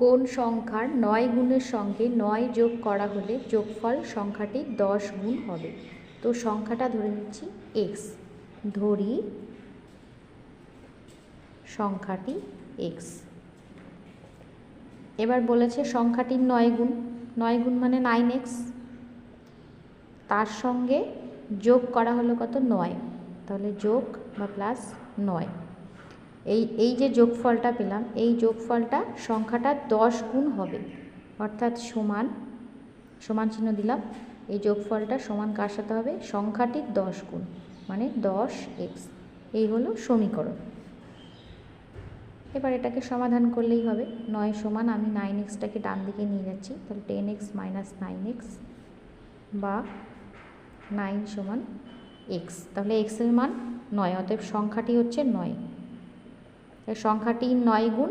কোন সংখ্যার 9 গুণের সঙ্গে 9 যোগ করা হলে যোগফল সংখ্যাটি 10 গুণ হবে? তো সংখ্যাটা ধরে নিচ্ছি x, ধরি সংখ্যাটি x। এবার বলেছে সংখ্যাটির 9 গুণ, 9 গুণ মানে 9x, তার সঙ্গে যোগ করা হলো কত? 9। তাহলে যোগ বা প্লাস 9, এই যে যোগফলটা পেলাম, এই যোগফলটা সংখ্যাটা 10 গুণ হবে, অর্থাৎ সমান, সমান চিহ্ন দিলাম, এই যোগফলটা সমান কার সাথে হবে? সংখ্যাটির 10 গুণ, মানে 10x। এই হলো সমীকরণ। এবার এটাকে সমাধান করলেই হবে। 9 সমান, আমি 9xটাকে ডান দিকে নিয়ে যাচ্ছি, তাহলে 10x মাইনাস 9x বা 9 সমান x। তাহলে x এর মান 9, অতএব সংখ্যাটি হচ্ছে 9। সংখ্যাটি 9 গুণ